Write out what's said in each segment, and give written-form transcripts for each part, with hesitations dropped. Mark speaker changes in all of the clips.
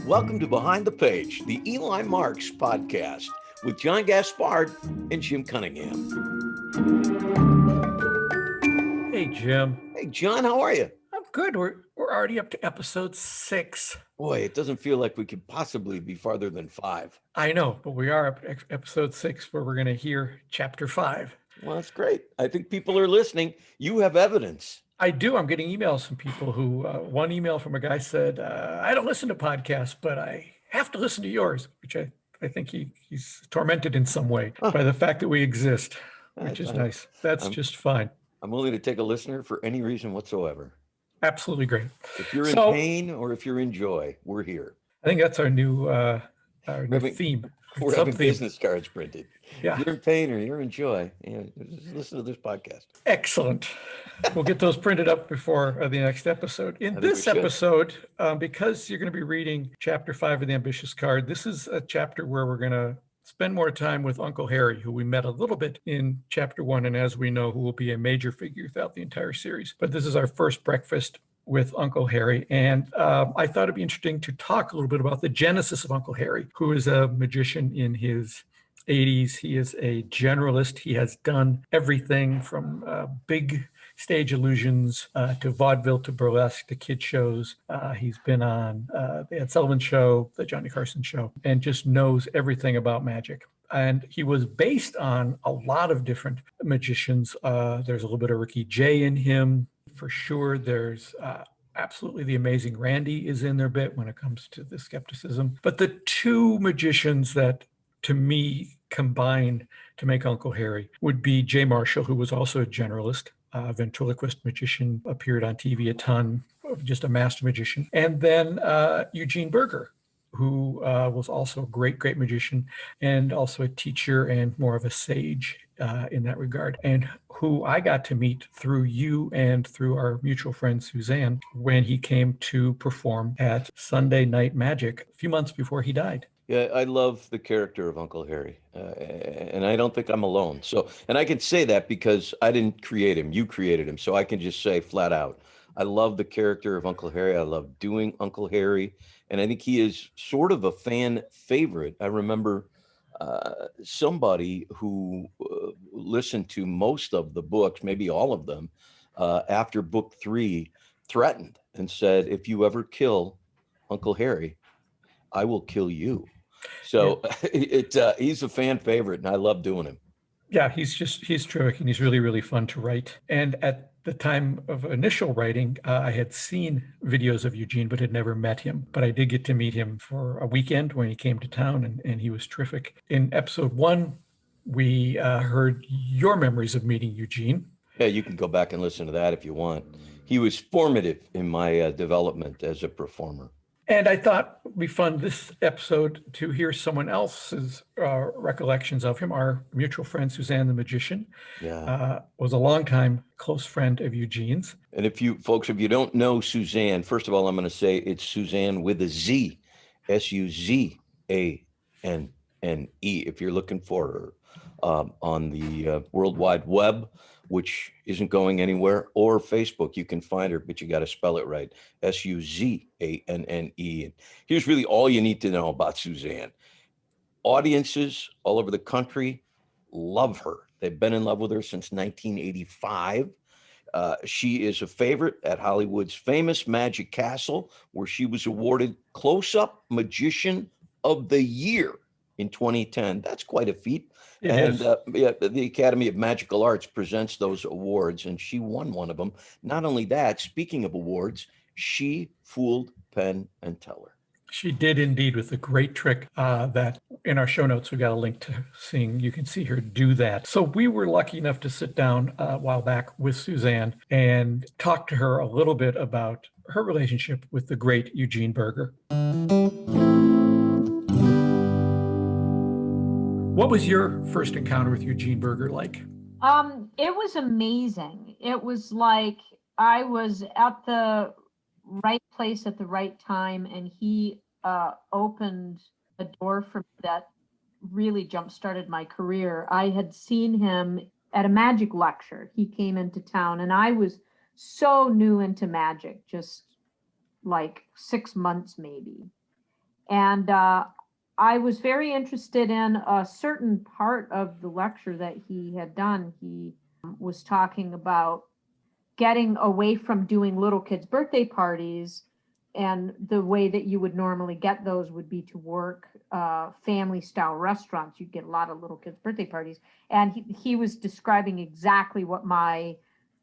Speaker 1: Welcome to Behind the Page, the Eli Marks podcast with John Gaspard and Jim Cunningham.
Speaker 2: Hey, Jim.
Speaker 1: Hey, John, how are you?
Speaker 2: I'm good. We're already up to episode 6.
Speaker 1: Boy, it doesn't feel like we could possibly be farther than 5.
Speaker 2: I know, but we are up to episode 6 where we're going to hear chapter 5.
Speaker 1: Well, that's great. I think people are listening. You have evidence.
Speaker 2: I do. I'm getting emails from people who, one email from a guy said, I don't listen to podcasts, but I have to listen to yours, which I think he's tormented in some way by the fact that we exist, which is nice. That's just fine.
Speaker 1: I'm willing to take a listener for any reason whatsoever.
Speaker 2: Absolutely great.
Speaker 1: If you're in pain or if you're in joy, we're here.
Speaker 2: I think that's our new theme.
Speaker 1: We're having business cards printed.
Speaker 2: Yeah.
Speaker 1: If you're in pain or you're in joy, just listen to this podcast.
Speaker 2: Excellent. We'll get those printed up before the next episode. In this episode, because you're going to be reading chapter 5 of the Ambitious Card, this is a chapter where we're going to spend more time with Uncle Harry, who we met a little bit in chapter 1, and as we know, who will be a major figure throughout the entire series. But this is our first breakfast with Uncle Harry. And I thought it'd be interesting to talk a little bit about the genesis of Uncle Harry, who is a magician in his 80s. He is a generalist. He has done everything from big stage illusions to vaudeville to burlesque to kid shows. He's been on the Ed Sullivan Show, the Johnny Carson Show, and just knows everything about magic. And he was based on a lot of different magicians. There's a little bit of Ricky Jay in him. For sure, there's absolutely the amazing Randy is in there a bit when it comes to the skepticism. But the two magicians that, to me, combined to make Uncle Harry would be Jay Marshall, who was also a generalist, ventriloquist magician, appeared on TV a ton, just a master magician. And then Eugene Burger, who was also a great, great magician and also a teacher and more of a sage in that regard, and who I got to meet through you and through our mutual friend Suzanne when he came to perform at Sunday Night Magic a few months before he died.
Speaker 1: Yeah, I love the character of Uncle Harry, and I don't think I'm alone. So, and I can say that because I didn't create him, you created him. So I can just say flat out, I love the character of Uncle Harry. I love doing Uncle Harry, and I think he is sort of a fan favorite. I remember somebody who listened to most of the books, maybe all of them, after book 3, threatened and said, if you ever kill Uncle Harry, I will kill you. So he's a fan favorite, and I love doing him.
Speaker 2: Yeah, he's terrific, and he's really, really fun to write. And at the time of initial writing, I had seen videos of Eugene, but had never met him. But I did get to meet him for a weekend when he came to town, and he was terrific. In episode 1, we heard your memories of meeting Eugene.
Speaker 1: Yeah, you can go back and listen to that if you want. He was formative in my development as a performer.
Speaker 2: And I thought it would be fun this episode to hear someone else's recollections of him. Our mutual friend, Suzanne the Magician, was a longtime close friend of Eugene's.
Speaker 1: And if you don't know Suzanne, first of all, I'm going to say it's Suzanne with a Z, Suzanne. If you're looking for her on the World Wide Web, which isn't going anywhere, or Facebook, you can find her, but you got to spell it right, Suzanne. And here's really all you need to know about Suzanne. Audiences all over the country love her. They've been in love with her since 1985. She is a favorite at Hollywood's famous Magic Castle, where she was awarded Close-Up Magician of the Year in 2010. That's quite a feat. The Academy of Magical Arts presents those awards, and she won one of them. Not only that, speaking of awards, she fooled Penn and Teller.
Speaker 2: She did indeed, with a great trick that in our show notes, we got a link to seeing. You can see her do that. So we were lucky enough to sit down a while back with Suzanne and talk to her a little bit about her relationship with the great Eugene Burger. What was your first encounter with Eugene Burger like?
Speaker 3: It was amazing. It was like I was at the right place at the right time, and he opened a door for me that really jump-started my career. I had seen him at a magic lecture. He came into town, and I was so new into magic, just like 6 months maybe. And I was very interested in a certain part of the lecture that he had done. He was talking about getting away from doing little kids' birthday parties, and the way that you would normally get those would be to work family style restaurants. You'd get a lot of little kids' birthday parties. And he was describing exactly what my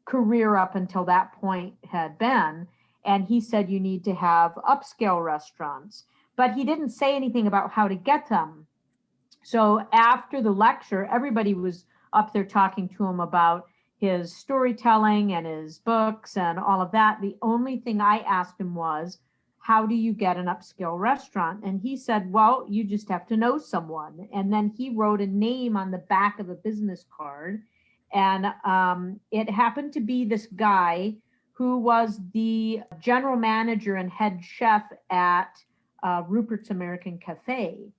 Speaker 3: career up until that point had been. And he said you need to have upscale restaurants, but he didn't say anything about how to get them. So after the lecture, everybody was up there talking to him about his storytelling and his books and all of that. The only thing I asked him was, how do you get an upscale restaurant? And he said, well, you just have to know someone. And then he wrote a name on the back of a business card. And it happened to be this guy who was the general manager and head chef at Rupert's American Cafe,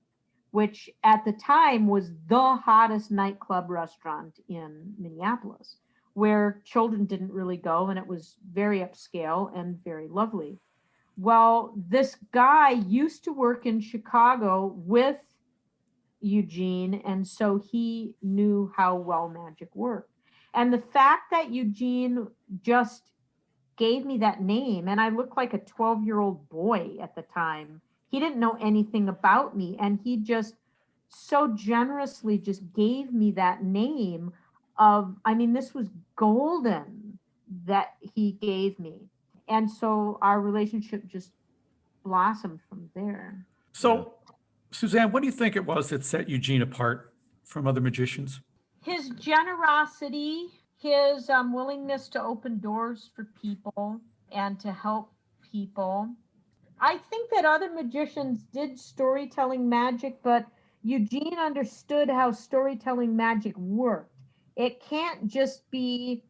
Speaker 3: which at the time was the hottest nightclub restaurant in Minneapolis, where children didn't really go, and it was very upscale and very lovely. Well, this guy used to work in Chicago with Eugene, and so he knew how well magic worked. And the fact that Eugene just gave me that name, and I looked like a 12-year-old boy at the time. He didn't know anything about me, and he just so generously just gave me that name of, I mean, this was golden that he gave me. And so our relationship just blossomed from there.
Speaker 2: So, Suzanne, what do you think it was that set Eugene apart from other magicians?
Speaker 3: His generosity, his willingness to open doors for people and to help people. I think that other magicians did storytelling magic, but Eugene understood how storytelling magic worked. It can't just be,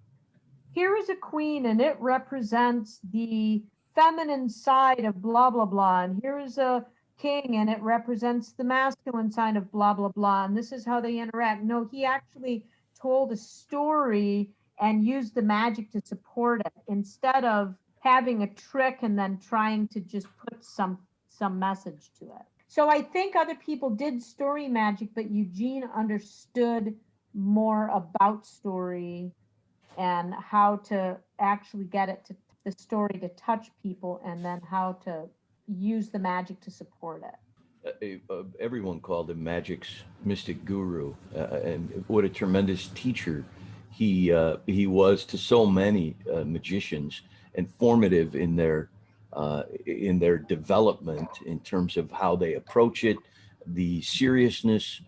Speaker 3: here is a queen and it represents the feminine side of blah, blah, blah. And here is a king and it represents the masculine side of blah, blah, blah. And this is how they interact. No, he actually told a story and used the magic to support it, instead of having a trick and then trying to just put some message to it. So I think other people did story magic, but Eugene understood more about story and how to actually get it to the story to touch people, and then how to use the magic to support it.
Speaker 1: Everyone called him Magic's mystic guru, and what a tremendous teacher he was to so many magicians, and formative in their development in terms of how they approach it, the seriousness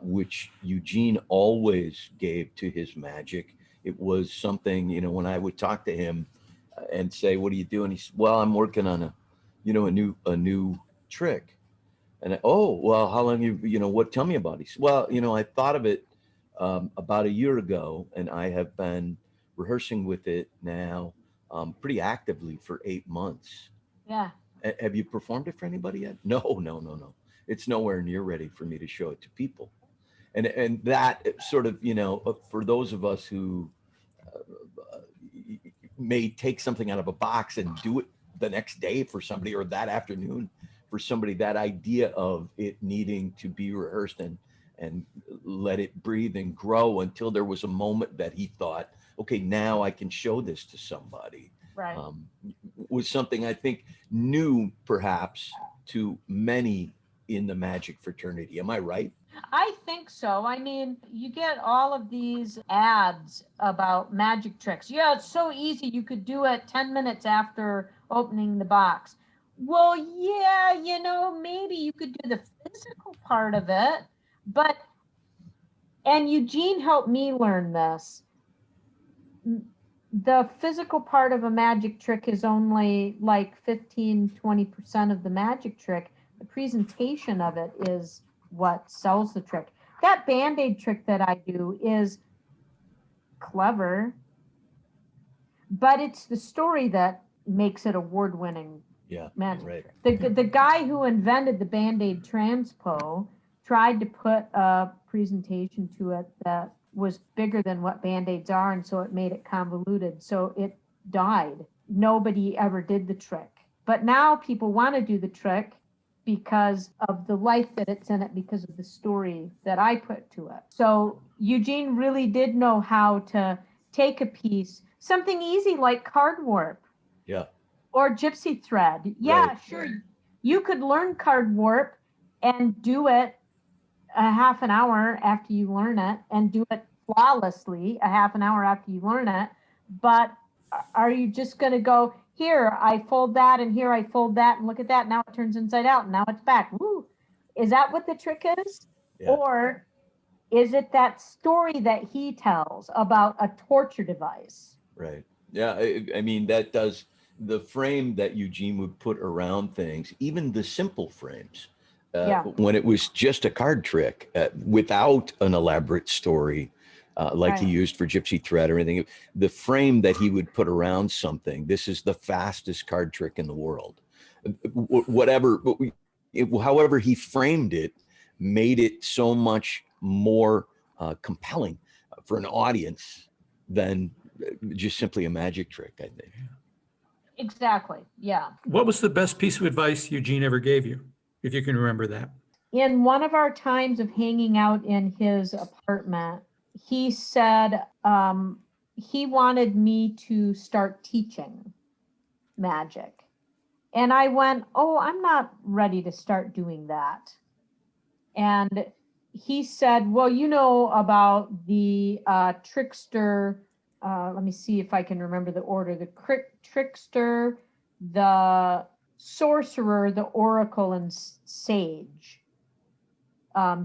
Speaker 1: which Eugene always gave to his magic. It was something, when I would talk to him and say, "What are you doing?" He said, "Well, I'm working on a new trick." And oh, well, how long what? Tell me about it. He said, "Well, I thought of it about a year ago, and I have been rehearsing with it now pretty actively for 8 months."
Speaker 3: Yeah.
Speaker 1: Have you performed it for anybody yet? No. It's nowhere near ready for me to show it to people. And that sort of, for those of us who may take something out of a box and do it the next day for somebody, or that afternoon for somebody, that idea of it needing to be rehearsed and let it breathe and grow until there was a moment that he thought, okay, now I can show this to somebody.
Speaker 3: Right.
Speaker 1: Was something I think new perhaps to many in the magic fraternity. Am I right?
Speaker 3: I think so. I mean, you get all of these ads about magic tricks. Yeah, it's so easy. You could do it 10 minutes after opening the box. Well, yeah, maybe you could do the physical part of it, and Eugene helped me learn this. The physical part of a magic trick is only like 15-20% of the magic trick. The presentation of it is what sells the trick. That Band-Aid trick that I do is clever, but it's the story that makes it award-winning magic trick. The guy who invented the Band-Aid transpo tried to put a presentation to it that was bigger than what Band-Aids are, and so it made it convoluted. So it died. Nobody ever did the trick. But now people want to do the trick because of the life that it's in it, because of the story that I put to it. So Eugene really did know how to take a piece, something easy like card warp.
Speaker 1: Yeah.
Speaker 3: Or gypsy thread. Yeah,
Speaker 1: Right.
Speaker 3: sure. You could learn card warp and do it a half an hour after you learn it, and do it flawlessly a half an hour after you learn it. But are you just going to go, here, I fold that, and here I fold that, and look at that, now it turns inside out, and now it's back. Woo! Is that what the trick is?
Speaker 1: Yeah.
Speaker 3: Or is it that story that he tells about a torture device?
Speaker 1: Right. Yeah. I mean, that does the frame that Eugene would put around things, even the simple frames, when it was just a card trick without an elaborate story, like he used for Gypsy Thread or anything. The frame that he would put around something, this is the fastest card trick in the world. However he framed it, made it so much more compelling for an audience than just simply a magic trick, I think.
Speaker 3: Exactly. Yeah.
Speaker 2: What was the best piece of advice Eugene ever gave you, if you can remember that?
Speaker 3: In one of our times of hanging out in his apartment, he said he wanted me to start teaching magic. And I went, oh, I'm not ready to start doing that. And he said, well, you know about the trickster. Let me see if I can remember the order. The trickster, the sorcerer, the oracle, and sage.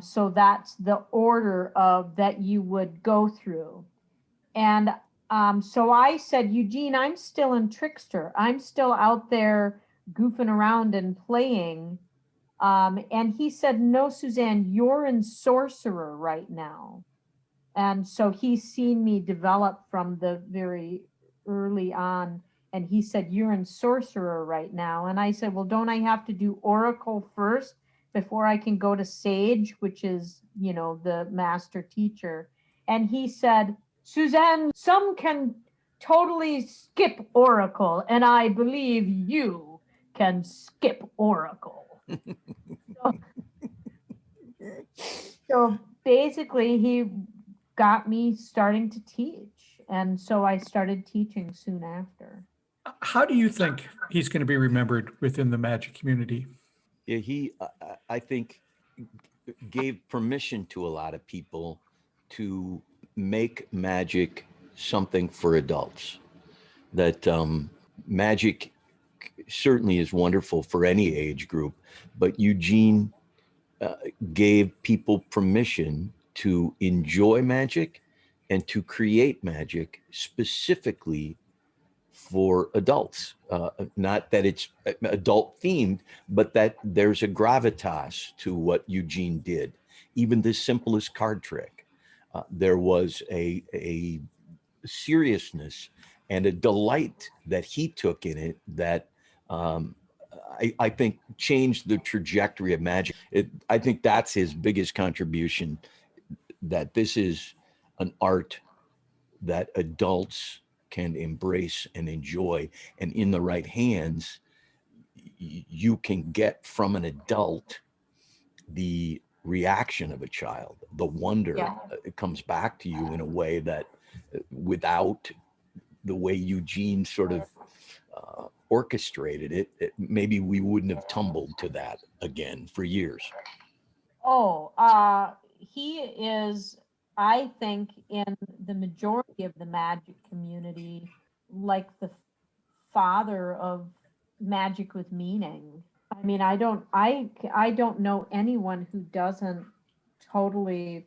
Speaker 3: So that's the order of that you would go through. And so I said, Eugene, I'm still in trickster. I'm still out there goofing around and playing. And he said, no, Suzanne, you're in sorcerer right now. And so he's seen me develop from the very early on. And he said, you're in sorcerer right now. And I said, well, don't I have to do oracle first before I can go to sage, which is, you know, the master teacher? And he said, Suzanne, some can totally skip oracle, and I believe you can skip oracle. So basically, he got me starting to teach. And so I started teaching soon after.
Speaker 2: How do you think he's going to be remembered within the magic community?
Speaker 1: Yeah, he, I think, gave permission to a lot of people to make magic something for adults. That magic certainly is wonderful for any age group, but Eugene gave people permission to enjoy magic and to create magic specifically for adults. Not that it's adult themed, but that there's a gravitas to what Eugene did. Even the simplest card trick, there was a seriousness and a delight that he took in it that I think changed the trajectory of magic. I think that's his biggest contribution, that this is an art that adults can embrace and enjoy. And in the right hands, you can get from an adult the reaction of a child, the wonder. It comes back to you in a way that without the way Eugene sort of orchestrated it, maybe we wouldn't have tumbled to that again for years.
Speaker 3: He is, I think, in the majority of the magic community, like the father of magic with meaning. I mean, I don't know anyone who doesn't totally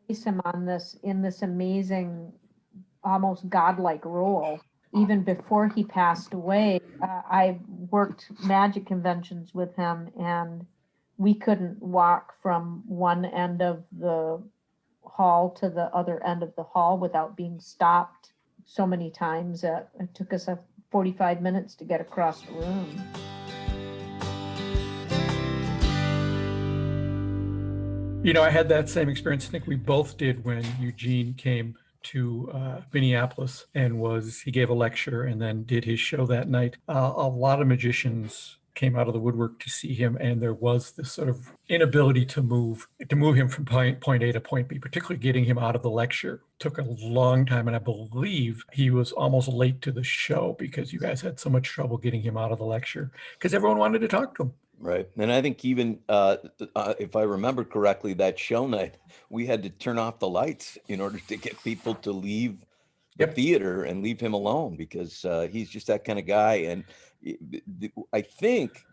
Speaker 3: place him on this, in this amazing, almost godlike role. Even before he passed away, I worked magic conventions with him, and we couldn't walk from one end of the hall to the other end of the hall without being stopped so many times. It took us 45 minutes to get across the room.
Speaker 2: I had that same experience. I think we both did when Eugene came to Minneapolis and he gave a lecture and then did his show that night. A lot of magicians came out of the woodwork to see him, and there was this sort of inability to move him from point A to point B, particularly getting him out of the lecture. Took a long time, and I believe he was almost late to the show because you guys had so much trouble getting him out of the lecture because everyone wanted to talk to him.
Speaker 1: Right. And I think even if I remember correctly, that show night, we had to turn off the lights in order to get people to leave the theater and leave him alone because he's just that kind of guy. And I think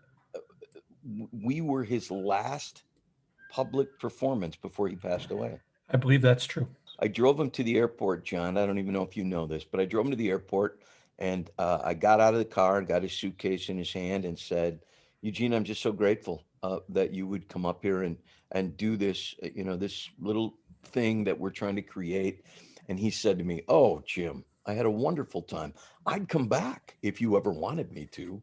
Speaker 1: we were his last public performance before he passed away.
Speaker 2: I believe that's true.
Speaker 1: I drove him to the airport, John. I don't even know if you know this, but I drove him to the airport, and I got out of the car and got his suitcase in his hand and said, Eugene, I'm just so grateful that you would come up here and do this, this little thing that we're trying to create. And he said to me, oh, Jim, I had a wonderful time. I'd come back if you ever wanted me to.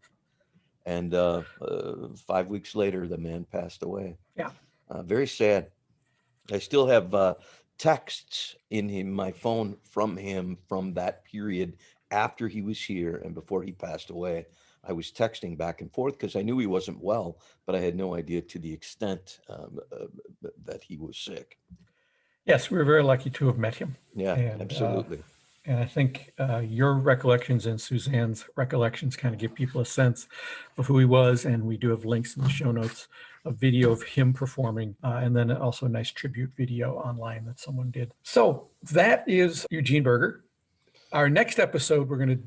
Speaker 1: And 5 weeks later, the man passed away.
Speaker 2: Yeah.
Speaker 1: Very sad. I still have texts in my phone from him from that period after he was here and before he passed away. I was texting back and forth because I knew he wasn't well, but I had no idea to the extent that he was sick.
Speaker 2: Yes, we were very lucky to have met him.
Speaker 1: Yeah, absolutely.
Speaker 2: And I think your recollections and Suzanne's recollections kind of give people a sense of who he was. And we do have links in the show notes, a video of him performing, and then also a nice tribute video online that someone did. So that is Eugene Burger. Our next episode, we're going to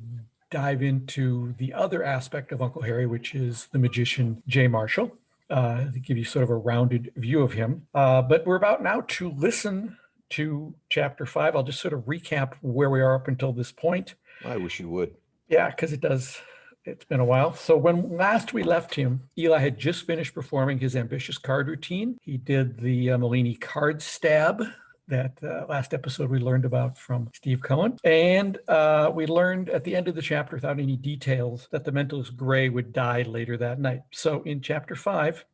Speaker 2: dive into the other aspect of Uncle Harry, which is the magician Jay Marshall, to give you sort of a rounded view of him. But we're about now to listen to chapter 5. I'll just sort of recap where we are up until this point.
Speaker 1: I wish you would.
Speaker 2: Yeah, because it's been a while. So when last we left him, Eli had just finished performing his ambitious card routine. He did the Malini card stab that last episode we learned about from Steve Cohen. And we learned at the end of the chapter, without any details, that the mentalist Gray would die later that night. So in chapter 5,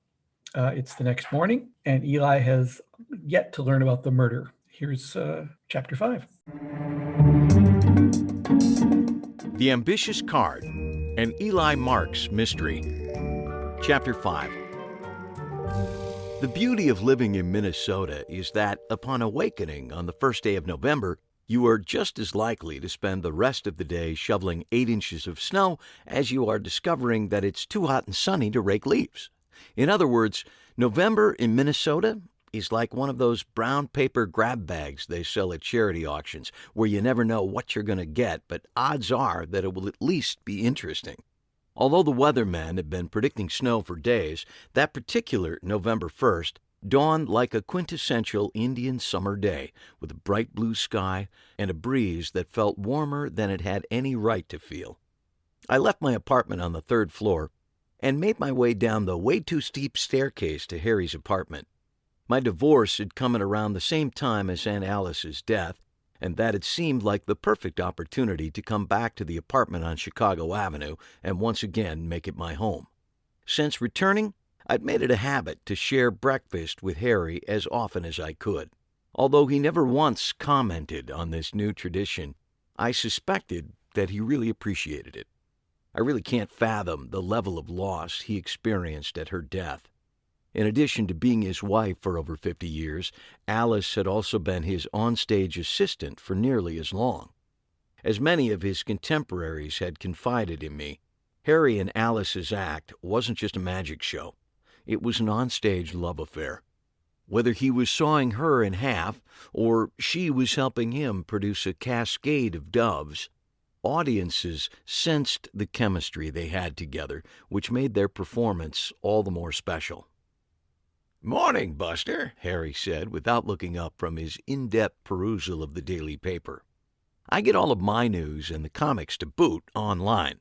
Speaker 2: it's the next morning, and Eli has yet to learn about the murder. Here's chapter 5.
Speaker 4: The Ambitious Card, an Eli Marks mystery. Chapter 5. The beauty of living in Minnesota is that upon awakening on the first day of November, you are just as likely to spend the rest of the day shoveling 8 inches of snow as you are discovering that it's too hot and sunny to rake leaves. In other words, November in Minnesota is like one of those brown paper grab bags they sell at charity auctions where you never know what you're going to get, but odds are that it will at least be interesting. Although the weathermen have been predicting snow for days, that particular November 1st dawned like a quintessential Indian summer day with a bright blue sky and a breeze that felt warmer than it had any right to feel. I left my apartment on the 3rd floor and made my way down the way-too-steep staircase to Harry's apartment. My divorce had come at around the same time as Aunt Alice's death, and that had seemed like the perfect opportunity to come back to the apartment on Chicago Avenue and once again make it my home. Since returning, I'd made it a habit to share breakfast with Harry as often as I could. Although he never once commented on this new tradition, I suspected that he really appreciated it. I really can't fathom the level of loss he experienced at her death. In addition to being his wife for over 50 years, Alice had also been his onstage assistant for nearly as long. As many of his contemporaries had confided in me, Harry and Alice's act wasn't just a magic show. It was an onstage love affair. Whether he was sawing her in half or she was helping him produce a cascade of doves, audiences sensed the chemistry they had together, which made their performance all the more special. "Morning, Buster," Harry said, without looking up from his in-depth perusal of the daily paper. I get all of my news and the comics to boot online,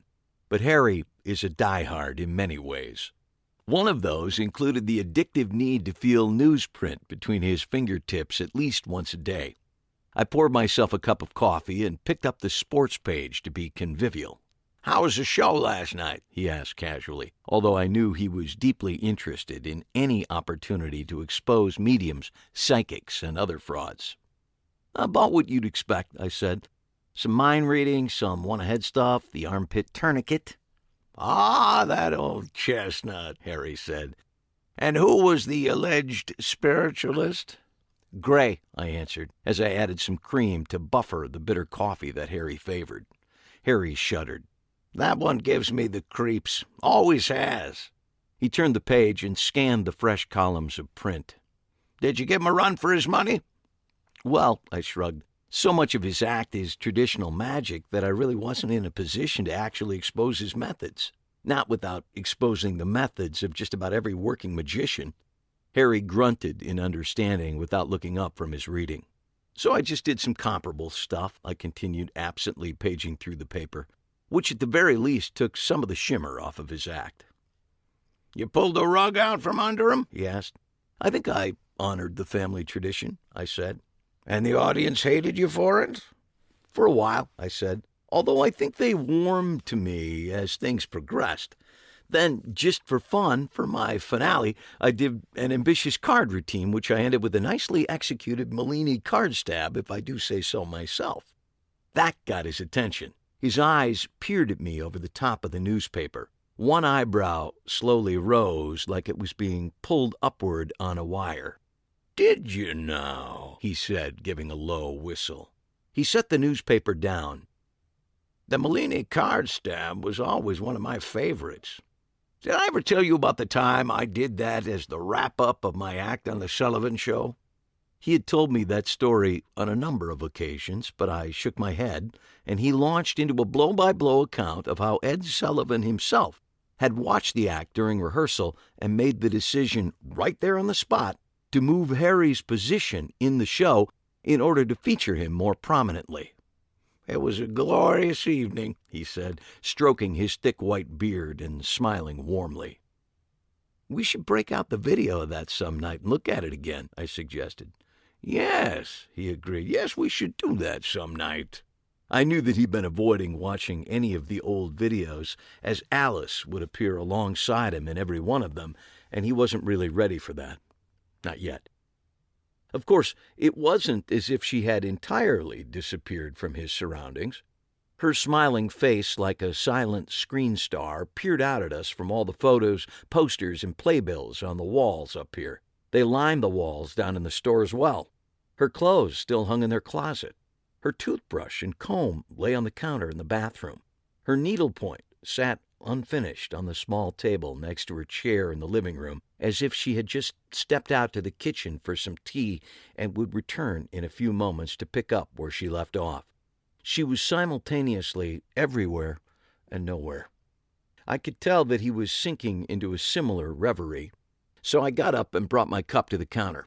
Speaker 4: but Harry is a diehard in many ways. One of those included the addictive need to feel newsprint between his fingertips at least once a day. I poured myself a cup of coffee and picked up the sports page to be convivial. "How was the show last night?" he asked casually, although I knew he was deeply interested in any opportunity to expose mediums, psychics, and other frauds. "About what you'd expect," I said. "Some mind reading, some one-ahead stuff, the armpit tourniquet." "Ah, that old chestnut," Harry said. "And who was the alleged spiritualist?" "Gray," I answered, as I added some cream to buffer the bitter coffee that Harry favored. Harry shuddered. "That one gives me the creeps. Always has." He turned the page and scanned the fresh columns of print. "Did you give him a run for his money?" "Well," I shrugged, "so much of his act is traditional magic that I really wasn't in a position to actually expose his methods. Not without exposing the methods of just about every working magician." Harry grunted in understanding without looking up from his reading. "So I just did some comparable stuff," I continued, absently paging through the paper, "which at the very least took some of the shimmer off of his act." "You pulled the rug out from under him?" he asked. "I think I honored the family tradition," I said. "And the audience hated you for it?" "For a while," I said, "although I think they warmed to me as things progressed. Then, just for fun, for my finale, I did an ambitious card routine, which I ended with a nicely executed Mellini card stab, if I do say so myself." That got his attention. His eyes peered at me over the top of the newspaper. One eyebrow slowly rose like it was being pulled upward on a wire. "Did you now?" he said, giving a low whistle. He set the newspaper down. "The Mellini card stab was always one of my favorites. Did I ever tell you about the time I did that as the wrap-up of my act on the Sullivan Show?" He had told me that story on a number of occasions, but I shook my head, and he launched into a blow-by-blow account of how Ed Sullivan himself had watched the act during rehearsal and made the decision right there on the spot to move Harry's position in the show in order to feature him more prominently. "It was a glorious evening," he said, stroking his thick white beard and smiling warmly. "We should break out the video of that some night and look at it again," I suggested. "Yes," he agreed. "Yes, we should do that some night." I knew that he'd been avoiding watching any of the old videos, as Alice would appear alongside him in every one of them, and he wasn't really ready for that. Not yet. Of course, it wasn't as if she had entirely disappeared from his surroundings. Her smiling face, like a silent screen star, peered out at us from all the photos, posters, and playbills on the walls up here. They lined the walls down in the store as well. Her clothes still hung in their closet. Her toothbrush and comb lay on the counter in the bathroom. Her needlepoint sat unfinished on the small table next to her chair in the living room, as if she had just stepped out to the kitchen for some tea and would return in a few moments to pick up where she left off. She was simultaneously everywhere and nowhere. I could tell that he was sinking into a similar reverie, so I got up and brought my cup to the counter.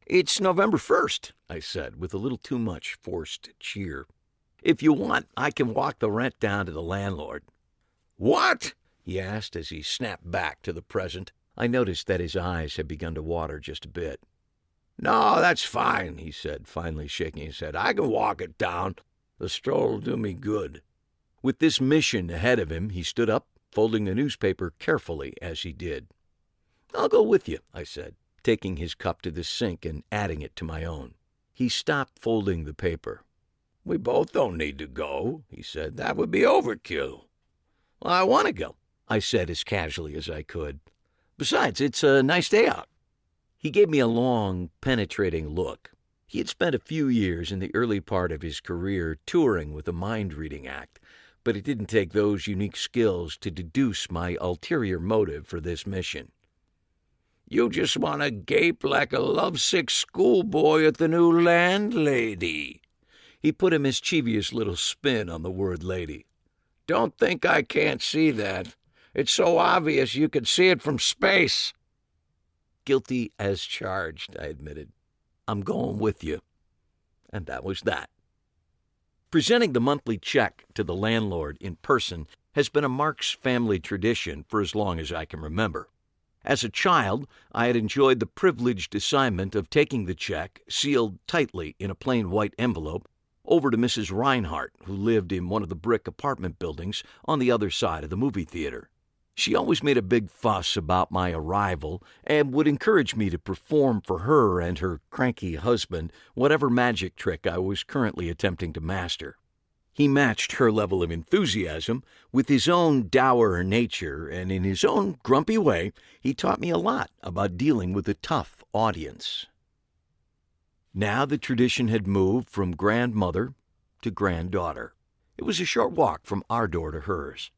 Speaker 4: "It's November 1st, I said, with a little too much forced cheer. "If you want, I can walk the rent down to the landlord." "What?" he asked as he snapped back to the present. I noticed that his eyes had begun to water just a bit. "No, that's fine," he said, finally shaking his head. "I can walk it down. The stroll will do me good." With this mission ahead of him, he stood up, folding the newspaper carefully as he did. "I'll go with you," I said, taking his cup to the sink and adding it to my own. He stopped folding the paper. "We both don't need to go," he said. "That would be overkill." "Well, I want to go," I said as casually as I could. "Besides, it's a nice day out." He gave me a long, penetrating look. He had spent a few years in the early part of his career touring with a mind-reading act, but it didn't take those unique skills to deduce my ulterior motive for this mission. "You just want to gape like a lovesick schoolboy at the new landlady." He put a mischievous little spin on the word lady. "Don't think I can't see that. It's so obvious you could see it from space." "Guilty as charged," I admitted. "I'm going with you." And that was that. Presenting the monthly check to the landlord in person has been a Marx family tradition for as long as I can remember. As a child, I had enjoyed the privileged assignment of taking the check, sealed tightly in a plain white envelope, over to Mrs. Reinhardt, who lived in one of the brick apartment buildings on the other side of the movie theater. She always made a big fuss about my arrival and would encourage me to perform for her and her cranky husband whatever magic trick I was currently attempting to master. He matched her level of enthusiasm with his own dour nature, and in his own grumpy way, he taught me a lot about dealing with a tough audience. Now the tradition had moved from grandmother to granddaughter. It was a short walk from our door to hers.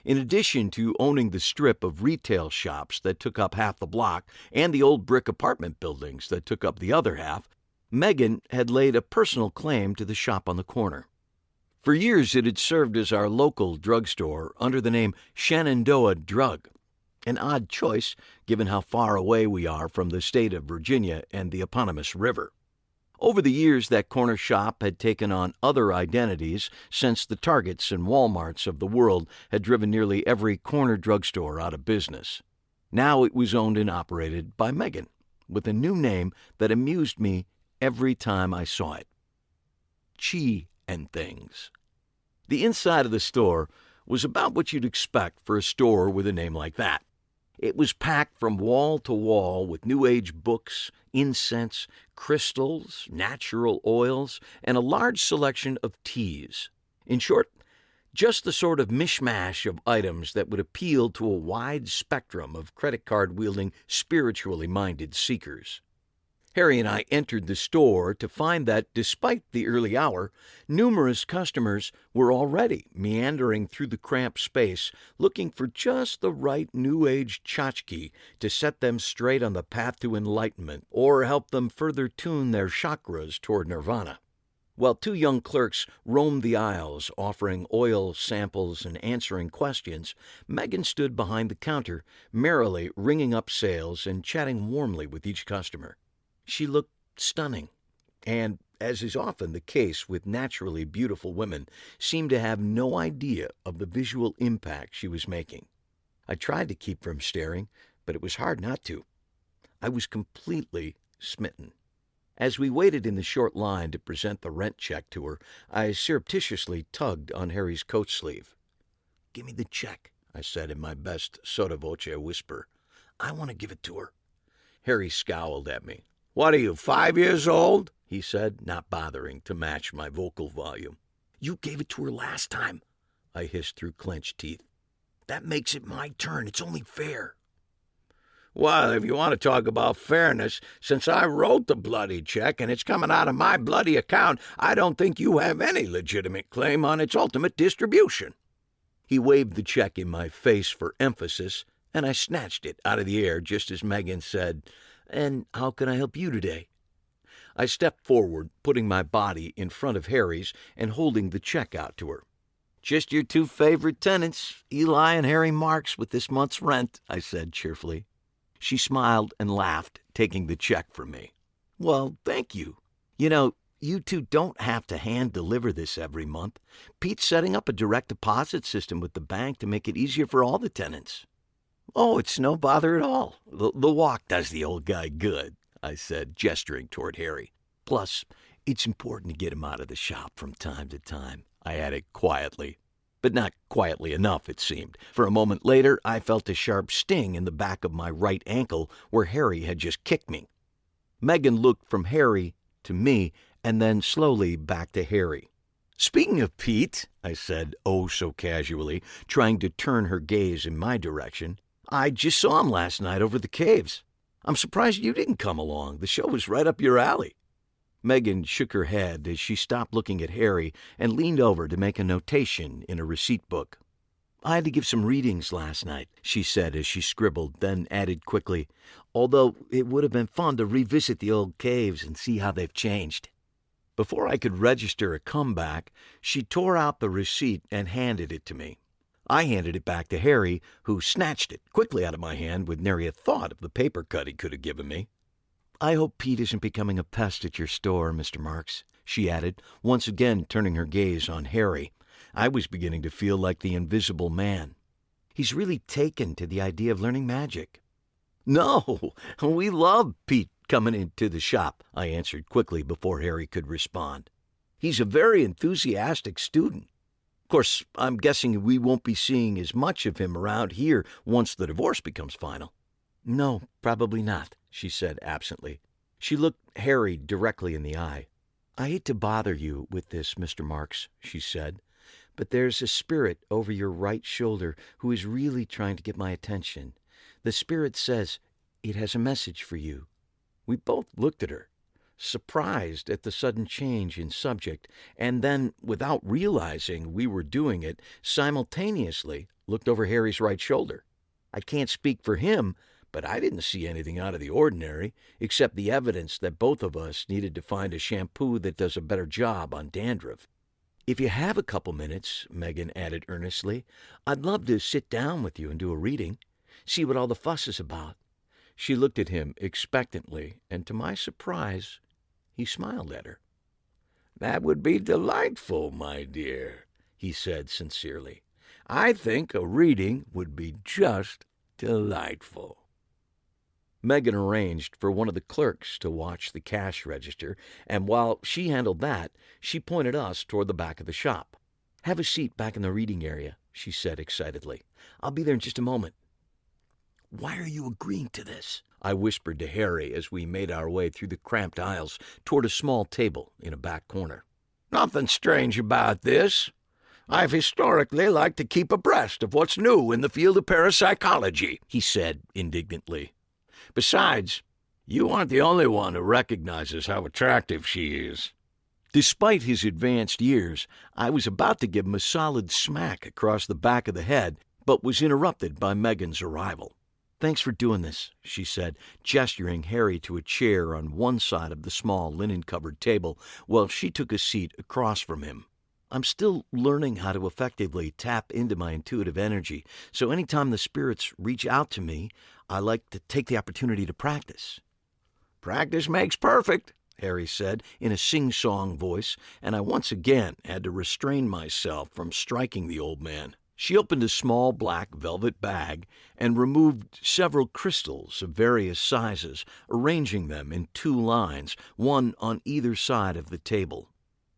Speaker 4: In addition to owning the strip of retail shops that took up half the block and the old brick apartment buildings that took up the other half, Megan had laid a personal claim to the shop on the corner. For years it had served as our local drugstore under the name Shenandoah Drug, an odd choice given how far away we are from the state of Virginia and the eponymous river. Over the years, that corner shop had taken on other identities since the Targets and Walmarts of the world had driven nearly every corner drugstore out of business. Now it was owned and operated by Megan, with a new name that amused me every time I saw it. Chi and Things. The inside of the store was about what you'd expect for a store with a name like that. It was packed from wall to wall with New Age books, incense, crystals, natural oils, and a large selection of teas. In short, just the sort of mishmash of items that would appeal to a wide spectrum of credit card-wielding, spiritually minded seekers. Harry and I entered the store to find that, despite the early hour, numerous customers were already meandering through the cramped space, looking for just the right New Age tchotchke to set them straight on the path to enlightenment or help them further tune their chakras toward nirvana. While two young clerks roamed the aisles, offering oil samples and answering questions, Megan stood behind the counter, merrily ringing up sales and chatting warmly with each customer. She looked stunning, and, as is often the case with naturally beautiful women, seemed to have no idea of the visual impact she was making. I tried to keep from staring, but it was hard not to. I was completely smitten. As we waited in the short line to present the rent check to her, I surreptitiously tugged on Harry's coat sleeve. "Give me the check," I said in my best sotto voce whisper. "I want to give it to her." Harry scowled at me. "What are you, 5 years old?" he said, not bothering to match my vocal volume. "You gave it to her last time," I hissed through clenched teeth. "That makes it my turn. It's only fair." "Well, if you want to talk about fairness, since I wrote the bloody check and it's coming out of my bloody account, I don't think you have any legitimate claim on its ultimate distribution." He waved the check in my face for emphasis, and I snatched it out of the air just as Megan said, "And how can I help you today?" I stepped forward, putting my body in front of Harry's and holding the check out to her. "Just your two favorite tenants, Eli and Harry Marks, with this month's rent," I said cheerfully. She smiled and laughed, taking the check from me. "Well, thank you. You know, you two don't have to hand-deliver this every month. Pete's setting up a direct deposit system with the bank to make it easier for all the tenants." "Oh, it's no bother at all. The walk does the old guy good," I said, gesturing toward Harry. "Plus, it's important to get him out of the shop from time to time," I added quietly. But not quietly enough, it seemed, for a moment later I felt a sharp sting in the back of my right ankle where Harry had just kicked me. Megan looked from Harry to me and then slowly back to Harry. "Speaking of Pete," I said oh so casually, trying to turn her gaze in my direction, "I just saw him last night over the caves. I'm surprised you didn't come along. The show was right up your alley." Megan shook her head as she stopped looking at Harry and leaned over to make a notation in a receipt book. "I had to give some readings last night," she said as she scribbled, then added quickly, "although it would have been fun to revisit the old caves and see how they've changed." Before I could register a comeback, she tore out the receipt and handed it to me. I handed it back to Harry, who snatched it quickly out of my hand with nary a thought of the paper cut he could have given me. "I hope Pete isn't becoming a pest at your store, Mr. Marks," she added, once again turning her gaze on Harry. I was beginning to feel like the invisible man. "He's really taken to the idea of learning magic." "No, we love Pete coming into the shop," I answered quickly before Harry could respond. He's a very enthusiastic student. Of course, I'm guessing we won't be seeing as much of him around here once the divorce becomes final." "No, probably not," she said absently. She looked Harry directly in the eye. "I hate to bother you with this, Mr. Marks," she said, "but there's a spirit over your right shoulder who is really trying to get my attention. The spirit says it has a message for you." We both looked at her, surprised at the sudden change in subject, and then, without realizing we were doing it, simultaneously looked over Harry's right shoulder. I can't speak for him, but I didn't see anything out of the ordinary, except the evidence that both of us needed to find a shampoo that does a better job on dandruff. "If you have a couple minutes," Megan added earnestly, "I'd love to sit down with you and do a reading, see what all the fuss is about." She looked at him expectantly, and to my surprise, he smiled at her. "That would be delightful, my dear," he said sincerely. "I think a reading would be just delightful." Megan arranged for one of the clerks to watch the cash register, and while she handled that, she pointed us toward the back of the shop. "Have a seat back in the reading area," she said excitedly. "I'll be there in just a moment." "Why are you agreeing to this?" I whispered to Harry as we made our way through the cramped aisles toward a small table in a back corner. "Nothing strange about this. I've historically liked to keep abreast of what's new in the field of parapsychology," he said indignantly. "Besides, you aren't the only one who recognizes how attractive she is." Despite his advanced years, I was about to give him a solid smack across the back of the head, but was interrupted by Megan's arrival. "Thanks for doing this," she said, gesturing Harry to a chair on one side of the small linen-covered table, while she took a seat across from him. "I'm still learning how to effectively tap into my intuitive energy, so anytime the spirits reach out to me, I like to take the opportunity to practice." "Practice makes perfect," Harry said in a sing-song voice, and I once again had to restrain myself from striking the old man. She opened a small black velvet bag and removed several crystals of various sizes, arranging them in 2 lines, one on either side of the table.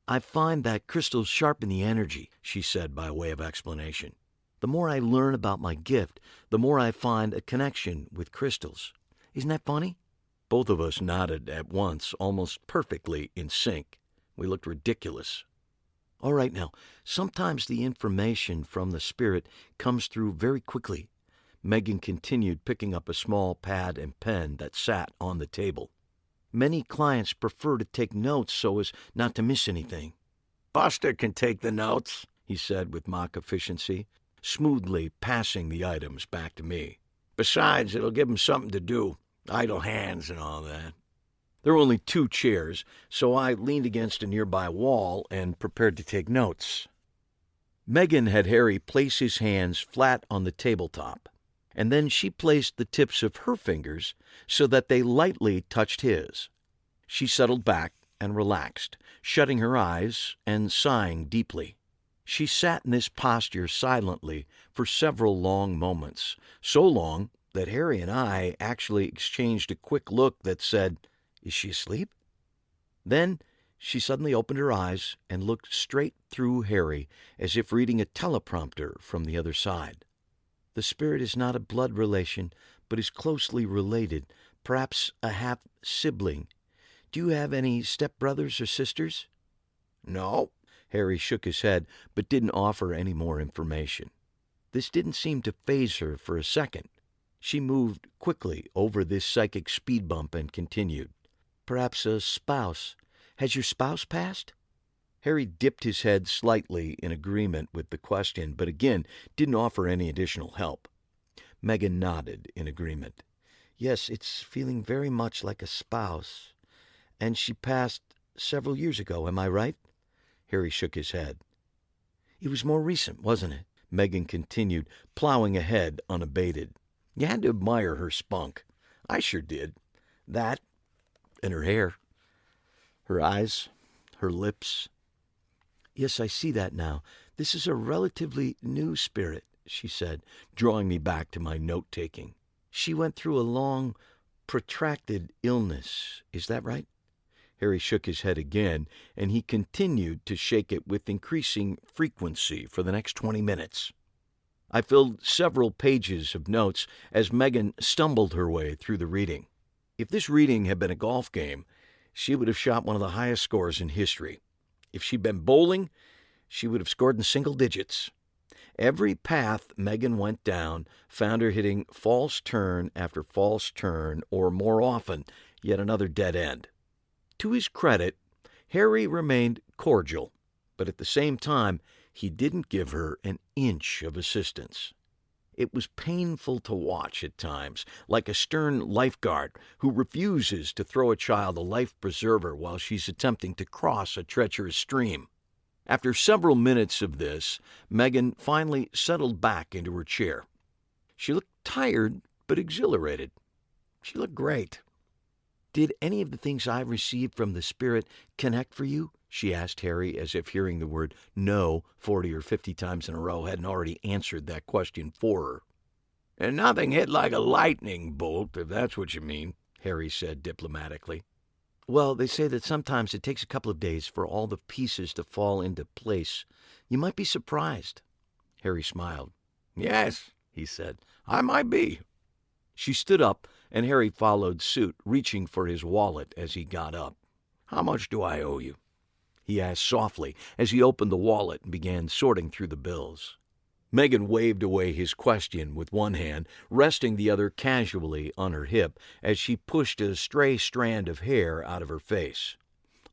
Speaker 4: "I find that crystals sharpen the energy," she said by way of explanation. "The more I learn about my gift, the more I find a connection with crystals. Isn't that funny?" Both of us nodded at once, almost perfectly in sync. We looked ridiculous. "All right now, sometimes the information from the spirit comes through very quickly," Megan continued, picking up a small pad and pen that sat on the table. "Many clients prefer to take notes so as not to miss anything." "Buster can take the notes," he said with mock efficiency, smoothly passing the items back to me. "Besides, it'll give him something to do, idle hands and all that." There were only 2 chairs, so I leaned against a nearby wall and prepared to take notes. Megan had Harry place his hands flat on the tabletop, and then she placed the tips of her fingers so that they lightly touched his. She settled back and relaxed, shutting her eyes and sighing deeply. She sat in this posture silently for several long moments, so long that Harry and I actually exchanged a quick look that said, "Is she asleep?" Then she suddenly opened her eyes and looked straight through Harry, as if reading a teleprompter from the other side. "The spirit is not a blood relation, but is closely related, perhaps a half-sibling. Do you have any step-brothers or sisters?" "No." Harry shook his head, but didn't offer any more information. This didn't seem to faze her for a second. She moved quickly over this psychic speed bump and continued. "Perhaps a spouse. Has your spouse passed?" Harry dipped his head slightly in agreement with the question, but again didn't offer any additional help. Megan nodded in agreement. "Yes, it's feeling very much like a spouse. And she passed several years ago, am I right?" Harry shook his head. "It was more recent, wasn't it?" Megan continued, plowing ahead unabated. You had to admire her spunk. I sure did. That, and her hair, her eyes, her lips. "Yes, I see that now. This is a relatively new spirit," she said, drawing me back to my note-taking. "She went through a long, protracted illness. Is that right?" Harry shook his head again, and he continued to shake it with increasing frequency for the next 20 minutes. I filled several pages of notes as Megan stumbled her way through the reading. If this reading had been a golf game, she would have shot one of the highest scores in history. If she'd been bowling, she would have scored in single digits. Every path Megan went down found her hitting false turn after false turn, or more often, yet another dead end. To his credit, Harry remained cordial, but at the same time, he didn't give her an inch of assistance. It was painful to watch at times, like a stern lifeguard who refuses to throw a child a life preserver while she's attempting to cross a treacherous stream. After several minutes of this, Megan finally settled back into her chair. She looked tired but exhilarated. She looked great. "Did any of the things I received from the Spirit connect for you?" she asked Harry, as if hearing the word "no" 40 or 50 times in a row hadn't already answered that question for her. "And nothing hit like a lightning bolt, if that's what you mean," Harry said diplomatically. "Well, they say that sometimes it takes a couple of days for all the pieces to fall into place. You might be surprised." Harry smiled. "Yes," he said, "I might be." She stood up, and Harry followed suit, reaching for his wallet as he got up. "How much do I owe you?" he asked softly as he opened the wallet and began sorting through the bills. Megan waved away his question with one hand, resting the other casually on her hip as she pushed a stray strand of hair out of her face.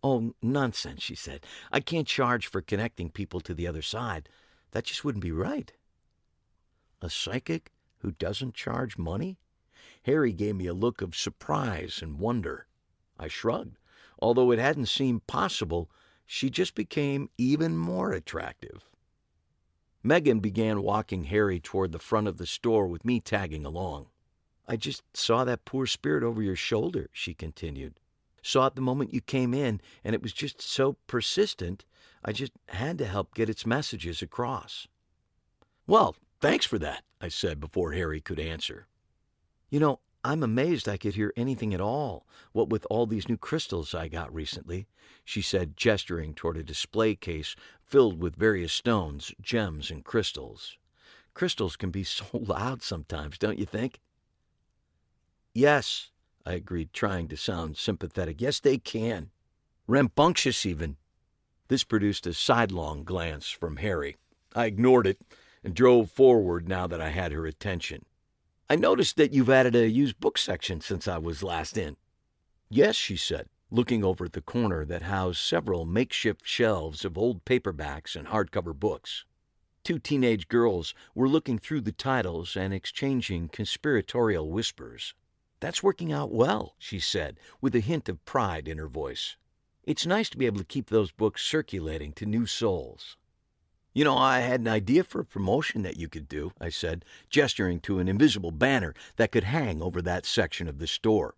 Speaker 4: "Oh, nonsense," she said. "I can't charge for connecting people to the other side. That just wouldn't be right." "A psychic who doesn't charge money?" Harry gave me a look of surprise and wonder. I shrugged. Although it hadn't seemed possible, she just became even more attractive. Megan began walking Harry toward the front of the store with me tagging along. "I just saw that poor spirit over your shoulder," she continued. "Saw it the moment you came in, and it was just so persistent, I just had to help get its messages across." "Well, thanks for that," I said before Harry could answer. "You know, I'm amazed I could hear anything at all, what with all these new crystals I got recently," she said, gesturing toward a display case filled with various stones, gems, and crystals. "Crystals can be so loud sometimes, don't you think?" "Yes," I agreed, trying to sound sympathetic. "Yes, they can. Rambunctious, even." This produced a sidelong glance from Harry. I ignored it and drove forward now that I had her attention. "I noticed that you've added a used book section since I was last in." "Yes," she said, looking over at the corner that housed several makeshift shelves of old paperbacks and hardcover books. 2 teenage girls were looking through the titles and exchanging conspiratorial whispers. "That's working out well," she said, with a hint of pride in her voice. "It's nice to be able to keep those books circulating to new souls." "You know, I had an idea for a promotion that you could do," I said, gesturing to an invisible banner that could hang over that section of the store.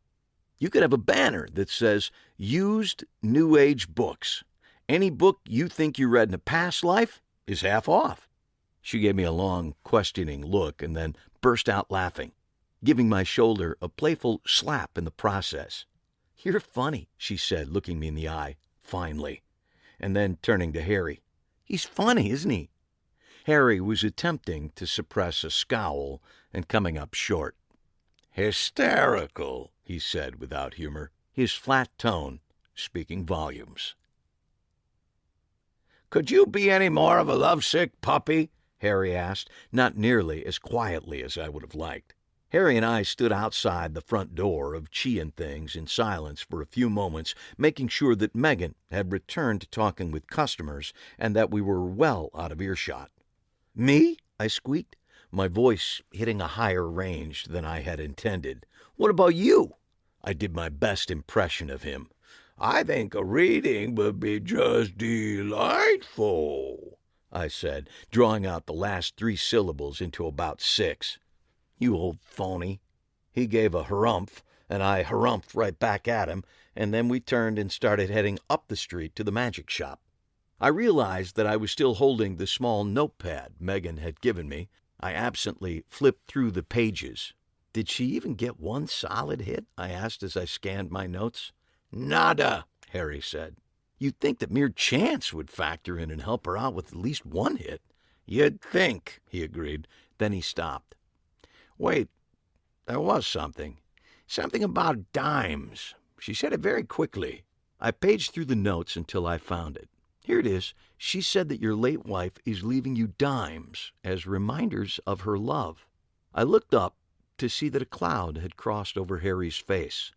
Speaker 4: "You could have a banner that says, 'Used New Age Books. Any book you think you read in a past life is half off.'" She gave me a long, questioning look and then burst out laughing, giving my shoulder a playful slap in the process. "You're funny," she said, looking me in the eye, finally, and then turning to Harry. "He's funny, isn't he?" Harry was attempting to suppress a scowl and coming up short. "Hysterical," he said without humor, his flat tone speaking volumes. "Could you be any more of a lovesick puppy?" Harry asked, not nearly as quietly as I would have liked. Harry and I stood outside the front door of Chi and Things in silence for a few moments, making sure that Megan had returned to talking with customers and that we were well out of earshot. "Me?" I squeaked, my voice hitting a higher range than I had intended. "What about you?" I did my best impression of him. "I think a reading would be just delightful," I said, drawing out the last 3 syllables into about 6. "You old phony." He gave a harumph, and I harumphed right back at him, and then we turned and started heading up the street to the magic shop. I realized that I was still holding the small notepad Megan had given me. I absently flipped through the pages. "Did she even get one solid hit?" I asked as I scanned my notes. "Nada," Harry said. "You'd think that mere chance would factor in and help her out with at least one hit." "You'd think," he agreed. Then he stopped. "Wait, there was something. Something about dimes. She said it very quickly." I paged through the notes until I found it. Here it is. "She said that your late wife is leaving you dimes as reminders of her love." I looked up to see that a cloud had crossed over Harry's face.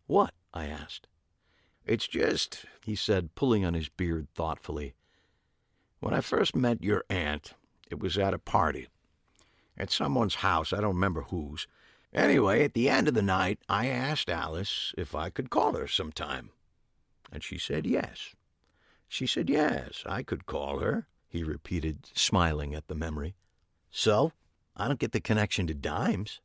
Speaker 4: "What?" I asked. "It's just," he said, pulling on his beard thoughtfully. "When I first met your aunt, it was at a party. At someone's house, I don't remember whose. Anyway, at the end of the night, I asked Alice if I could call her sometime. And she said yes. She said yes, I could call her," he repeated, smiling at the memory. "So, I don't get the connection to dimes."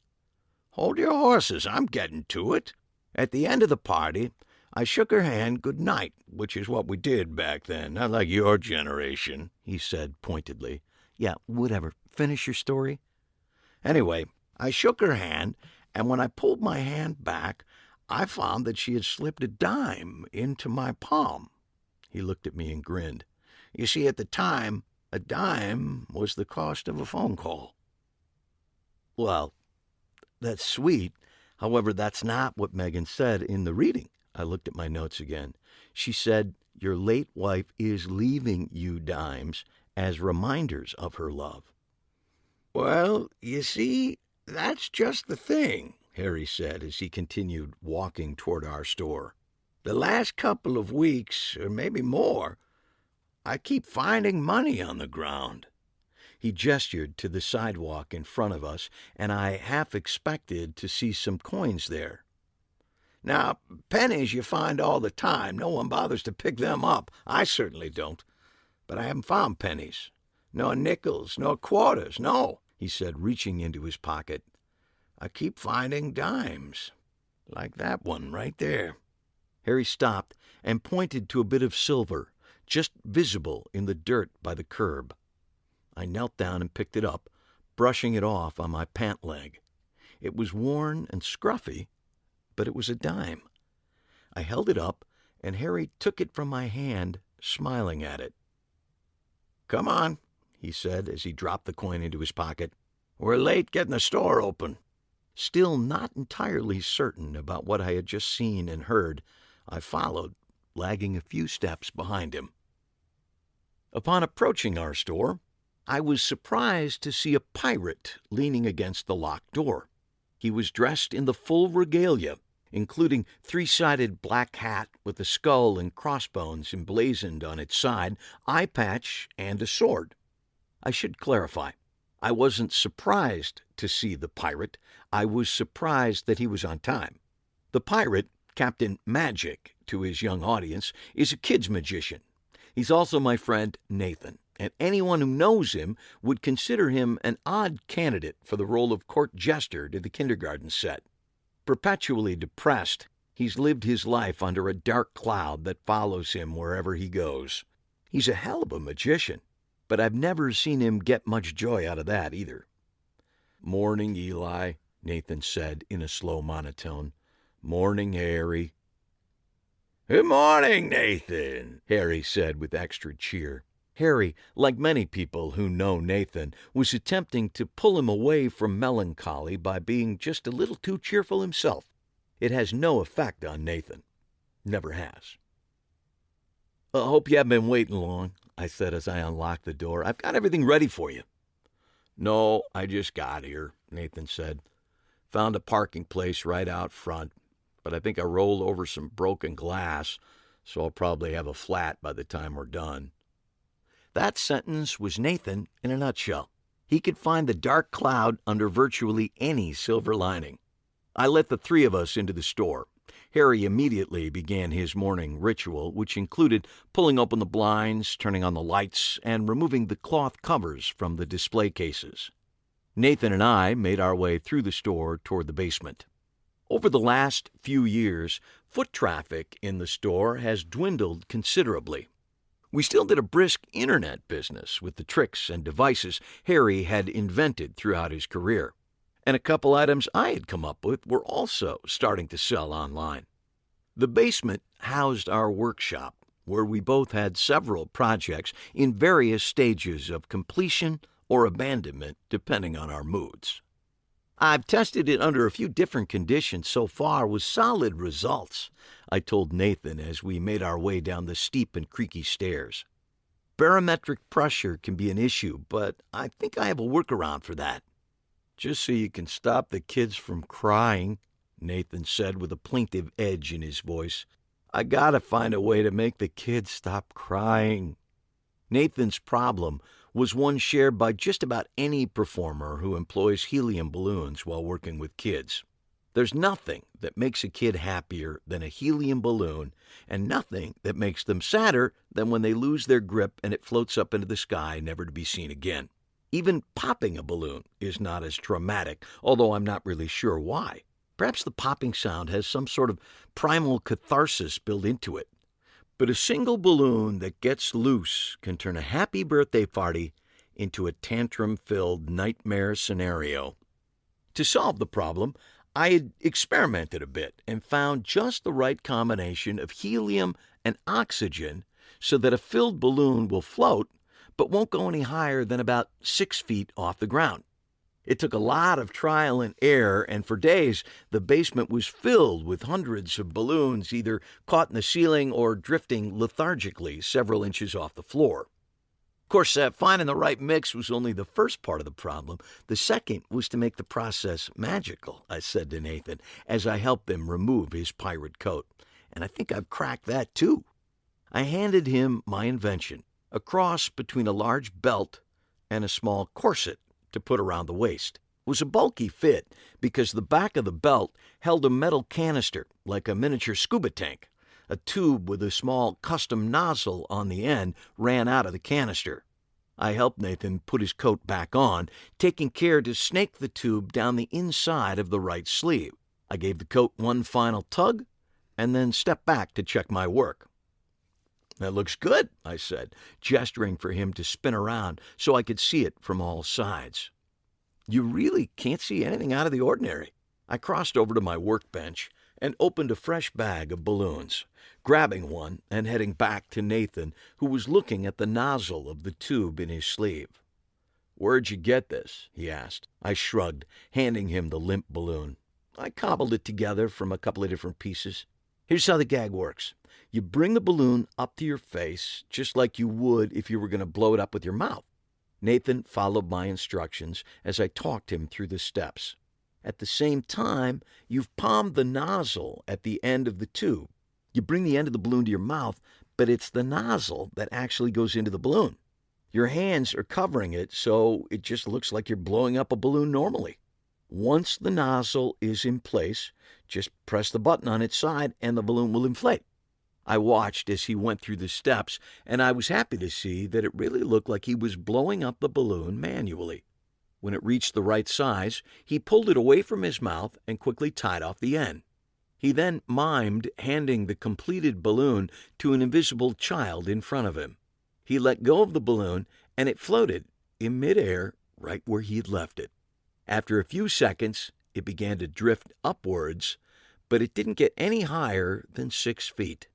Speaker 4: "Hold your horses, I'm getting to it. At the end of the party, I shook her hand good night, which is what we did back then, not like your generation," he said pointedly. "Yeah, whatever. Finish your story." "Anyway, I shook her hand, and when I pulled my hand back, I found that she had slipped a dime into my palm." He looked at me and grinned. "You see, at the time, a dime was the cost of a phone call." "Well, that's sweet. However, that's not what Megan said in the reading." I looked at my notes again. "She said your late wife is leaving you dimes as reminders of her love." "Well, you see, that's just the thing," Harry said as he continued walking toward our store. "The last couple of weeks, or maybe more, I keep finding money on the ground." He gestured to the sidewalk in front of us, and I half expected to see some coins there. "Now, pennies you find all the time. No one bothers to pick them up. I certainly don't. But I haven't found pennies. Nor nickels, nor quarters, no," he said, reaching into his pocket. "I keep finding dimes. Like that one right there." Harry stopped and pointed to a bit of silver, just visible in the dirt by the curb. I knelt down and picked it up, brushing it off on my pant leg. It was worn and scruffy, but it was a dime. I held it up, and Harry took it from my hand, smiling at it. "Come on," he said as he dropped the coin into his pocket. "We're late getting the store open." Still not entirely certain about what I had just seen and heard, I followed, lagging a few steps behind him. Upon approaching our store, I was surprised to see a pirate leaning against the locked door. He was dressed in the full regalia, including three-sided black hat with a skull and crossbones emblazoned on its side, eye patch, and a sword. I should clarify, I wasn't surprised to see the pirate. I was surprised that he was on time. The pirate, Captain Magic to his young audience, is a kid's magician. He's also my friend Nathan, and anyone who knows him would consider him an odd candidate for the role of court jester to the kindergarten set. Perpetually depressed, he's lived his life under a dark cloud that follows him wherever he goes. He's a hell of a magician, but I've never seen him get much joy out of that either. "Morning, Eli," Nathan said in a slow monotone. "Morning, Harry." "Good morning, Nathan," Harry said with extra cheer. Harry, like many people who know Nathan, was attempting to pull him away from melancholy by being just a little too cheerful himself. It has no effect on Nathan. Never has. "I hope you haven't been waiting long," I said as I unlocked the door. "I've got everything ready for you." "No, I just got here," Nathan said. "Found a parking place right out front, but I think I rolled over some broken glass, so I'll probably have a flat by the time we're done." That sentence was Nathan in a nutshell. He could find the dark cloud under virtually any silver lining. I let the three of us into the store. Harry immediately began his morning ritual, which included pulling open the blinds, turning on the lights, and removing the cloth covers from the display cases. Nathan and I made our way through the store toward the basement. Over the last few years, foot traffic in the store has dwindled considerably. We still did a brisk internet business with the tricks and devices Harry had invented throughout his career, and a couple items I had come up with were also starting to sell online. The basement housed our workshop, where we both had several projects in various stages of completion or abandonment, depending on our moods. I've tested it under a few different conditions so far with solid results, I told Nathan as we made our way down the steep and creaky stairs. Barometric pressure can be an issue, but I think I have a workaround for that. Just so you can stop the kids from crying, Nathan said with a plaintive edge in his voice. I gotta find a way to make the kids stop crying. Nathan's problem was one shared by just about any performer who employs helium balloons while working with kids. There's nothing that makes a kid happier than a helium balloon, and nothing that makes them sadder than when they lose their grip and it floats up into the sky, never to be seen again. Even popping a balloon is not as traumatic, although I'm not really sure why. Perhaps the popping sound has some sort of primal catharsis built into it. But a single balloon that gets loose can turn a happy birthday party into a tantrum-filled nightmare scenario. To solve the problem, I had experimented a bit and found just the right combination of helium and oxygen so that a filled balloon will float but won't go any higher than about 6 feet off the ground. It took a lot of trial and error, and for days the basement was filled with hundreds of balloons either caught in the ceiling or drifting lethargically several inches off the floor. Of course, finding the right mix was only the first part of the problem. The second was to make the process magical, I said to Nathan, as I helped him remove his pirate coat. And I think I've cracked that too. I handed him my invention, a cross between a large belt and a small corset to put around the waist. It was a bulky fit because the back of the belt held a metal canister like a miniature scuba tank. A tube with a small custom nozzle on the end ran out of the canister. I helped Nathan put his coat back on, taking care to snake the tube down the inside of the right sleeve. I gave the coat one final tug and then stepped back to check my work. That looks good, I said, gesturing for him to spin around so I could see it from all sides. You really can't see anything out of the ordinary. I crossed over to my workbench and opened a fresh bag of balloons, grabbing one and heading back to Nathan, who was looking at the nozzle of the tube in his sleeve. Where'd you get this? He asked. I shrugged, handing him the limp balloon. I cobbled it together from a couple of different pieces. Here's how the gag works. You bring the balloon up to your face, just like you would if you were going to blow it up with your mouth. Nathan followed my instructions as I talked him through the steps. At the same time, you've palmed the nozzle at the end of the tube. You bring the end of the balloon to your mouth, but it's the nozzle that actually goes into the balloon. Your hands are covering it, so it just looks like you're blowing up a balloon normally. Once the nozzle is in place, just press the button on its side and the balloon will inflate. I watched as he went through the steps, and I was happy to see that it really looked like he was blowing up the balloon manually. When it reached the right size, he pulled it away from his mouth and quickly tied off the end. He then mimed handing the completed balloon to an invisible child in front of him. He let go of the balloon, and it floated in midair right where he had left it. After a few seconds, it began to drift upwards, but it didn't get any higher than 6 feet.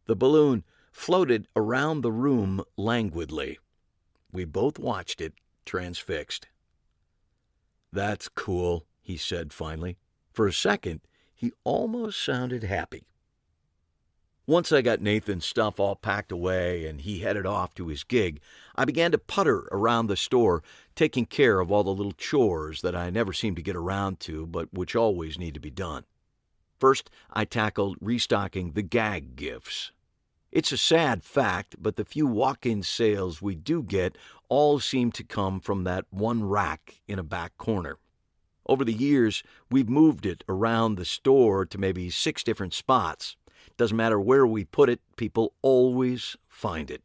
Speaker 4: The balloon floated around the room languidly. We both watched it, transfixed. That's cool, he said finally. For a second, he almost sounded happy. Once I got Nathan's stuff all packed away and he headed off to his gig, I began to putter around the store, taking care of all the little chores that I never seem to get around to, but which always need to be done. First, I tackled restocking the gag gifts. It's a sad fact, but the few walk-in sales we do get all seem to come from that one rack in a back corner. Over the years, we've moved it around the store to maybe 6 different spots. Doesn't matter where we put it, people always find it.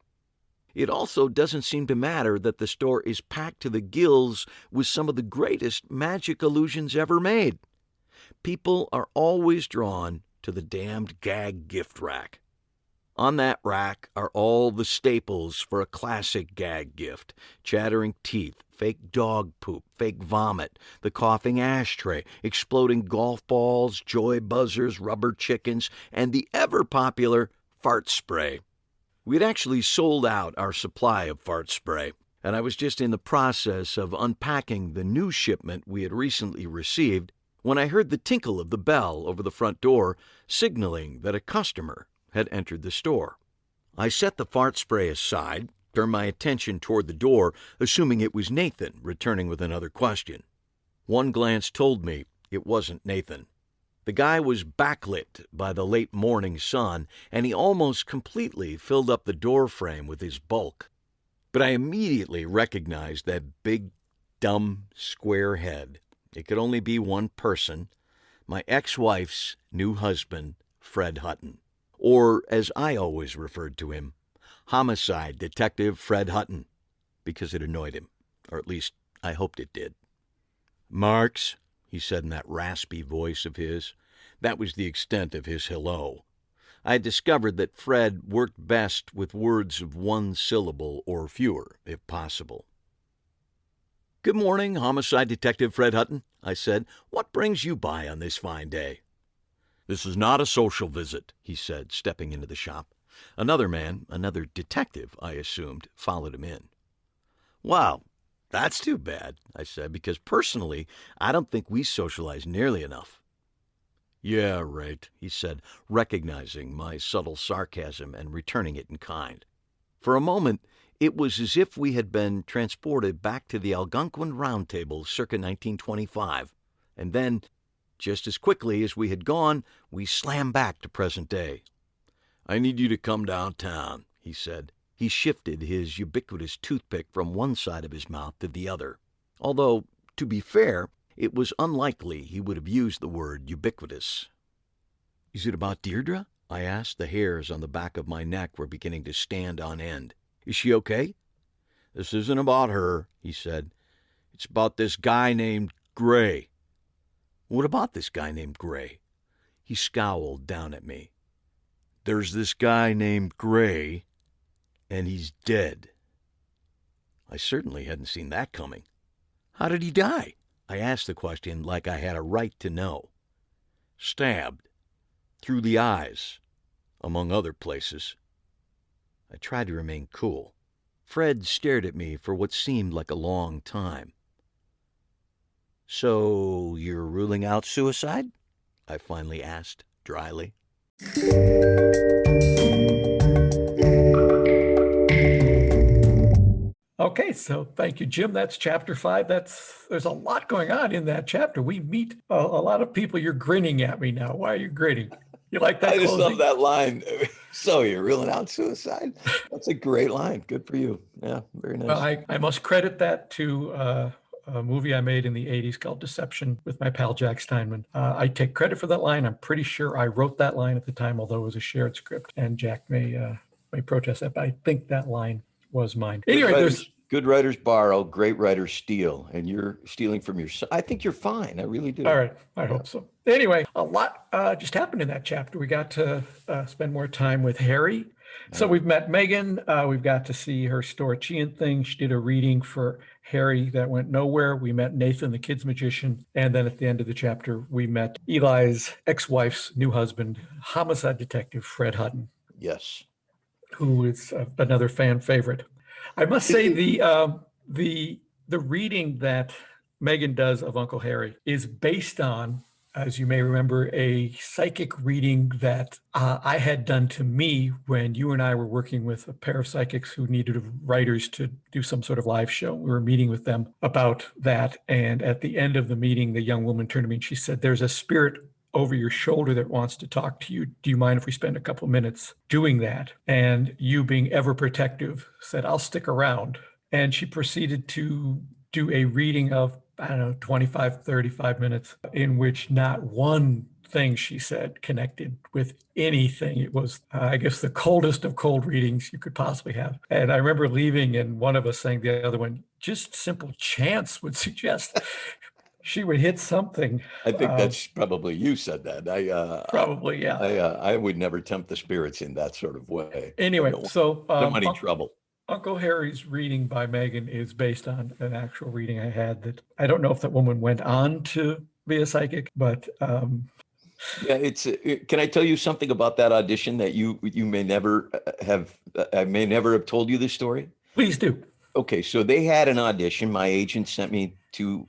Speaker 4: It also doesn't seem to matter that the store is packed to the gills with some of the greatest magic illusions ever made. People are always drawn to the damned gag gift rack. On that rack are all the staples for a classic gag gift: chattering teeth, fake dog poop, fake vomit, the coughing ashtray, exploding golf balls, joy buzzers, rubber chickens, and the ever-popular fart spray. We'd actually sold out our supply of fart spray, and I was just in the process of unpacking the new shipment we had recently received when I heard the tinkle of the bell over the front door, signaling that a customer had entered the store. I set the fart spray aside, turned my attention toward the door, assuming it was Nathan returning with another question. One glance told me it wasn't Nathan. The guy was backlit by the late morning sun, and he almost completely filled up the door frame with his bulk. But I immediately recognized that big, dumb, square head. It could only be one person: my ex-wife's new husband, Fred Hutton. Or, as I always referred to him, Homicide Detective Fred Hutton, because it annoyed him, or at least I hoped it did. "Marks," he said in that raspy voice of his. That was the extent of his hello. I had discovered that Fred worked best with words of one syllable or fewer, if possible. "Good morning, Homicide Detective Fred Hutton," I said. "What brings you by on this fine day?" "This is not a social visit," he said, stepping into the shop. Another man, another detective, I assumed, followed him in. "Wow, that's too bad," I said, "because personally, I don't think we socialize nearly enough." "Yeah, right," he said, recognizing my subtle sarcasm and returning it in kind. For a moment, it was as if we had been transported back to the Algonquin Round Table circa 1925, and then, just as quickly as we had gone, we slammed back to present day. "I need you to come downtown," he said. He shifted his ubiquitous toothpick from one side of his mouth to the other, although, to be fair, it was unlikely he would have used the word ubiquitous. "Is it about Deirdre?" I asked. The hairs on the back of my neck were beginning to stand on end. "Is she okay?" "This isn't about her," he said. "It's about this guy named Gray." "What about this guy named Gray?" He scowled down at me. "There's this guy named Gray, and he's dead." I certainly hadn't seen that coming. "How did he die?" I asked the question like I had a right to know. "Stabbed. Through the eyes, among other places." I tried to remain cool. Fred stared at me for what seemed like a long time. "So you're ruling out suicide?" I finally asked, dryly.
Speaker 2: Okay, so thank you, Jim. That's chapter 5. There's a lot going on in that chapter. We meet a lot of people. You're grinning at me now. Why are you grinning? You like that
Speaker 1: I just
Speaker 2: closing?
Speaker 1: love that line. "So you're ruling out suicide?" That's a great line. Good for you. Yeah, very nice.
Speaker 2: Well, I must credit that to a movie I made in the 80s called Deception with my pal Jack Steinman. I take credit for that line. I'm pretty sure I wrote that line at the time, although it was a shared script. And Jack may protest that, but I think that line was mine. Anyway,
Speaker 1: Good writers borrow, great writers steal, and you're stealing from yourself. I think you're fine. I really do.
Speaker 2: All right. I hope so. Anyway, a lot just happened in that chapter. We got to spend more time with Harry. So we've met Megan. We've got to see her Storachian thing. She did a reading for Harry that went nowhere. We met Nathan, the kid's magician. And then at the end of the chapter, we met Eli's ex-wife's new husband, homicide detective Fred Hutton.
Speaker 1: Yes.
Speaker 2: Who is another fan favorite. I must say the reading that Megan does of Uncle Harry is based on, as you may remember, a psychic reading that I had done to me when you and I were working with a pair of psychics who needed writers to do some sort of live show. We were meeting with them about that. And at the end of the meeting, the young woman turned to me and she said, "There's a spirit over your shoulder that wants to talk to you. Do you mind if we spend a couple minutes doing that?" And you, being ever protective, said, "I'll stick around." And she proceeded to do a reading of, 25, 35 minutes, in which not one thing she said connected with anything. It was, I guess, the coldest of cold readings you could possibly have. And I remember leaving and one of us saying to the other one, just simple chance would suggest she would hit something.
Speaker 1: I think that's probably you said that.
Speaker 2: Probably, yeah.
Speaker 1: I would never tempt the spirits in that sort of way.
Speaker 2: Anyway, so
Speaker 1: I don't want any trouble.
Speaker 2: Uncle Harry's reading by Megan is based on an actual reading I had that I don't know if that woman went on to be a psychic, but
Speaker 1: yeah, can I tell you something about that audition that you may never have? I may never have told you this story.
Speaker 2: Please do.
Speaker 1: Okay, so they had an audition. My agent sent me to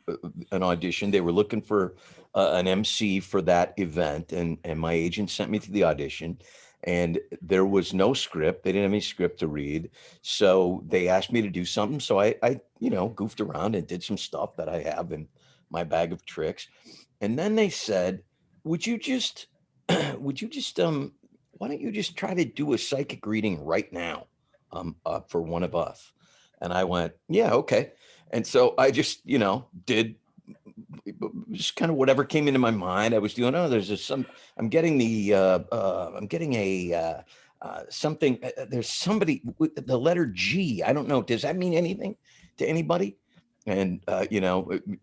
Speaker 1: an audition. They were looking for an MC for that event, and my agent sent me to the audition. And there was no script. They didn't have any script to read. So they asked me to do something. So I goofed around and did some stuff that I have in my bag of tricks. And then they said, would you just, why don't you just try to do a psychic reading right now for one of us? And I went, yeah, okay. And so I just, did just kind of whatever came into my mind. I was doing, I'm getting something, there's somebody with the letter G. I don't know. Does that mean anything to anybody? And,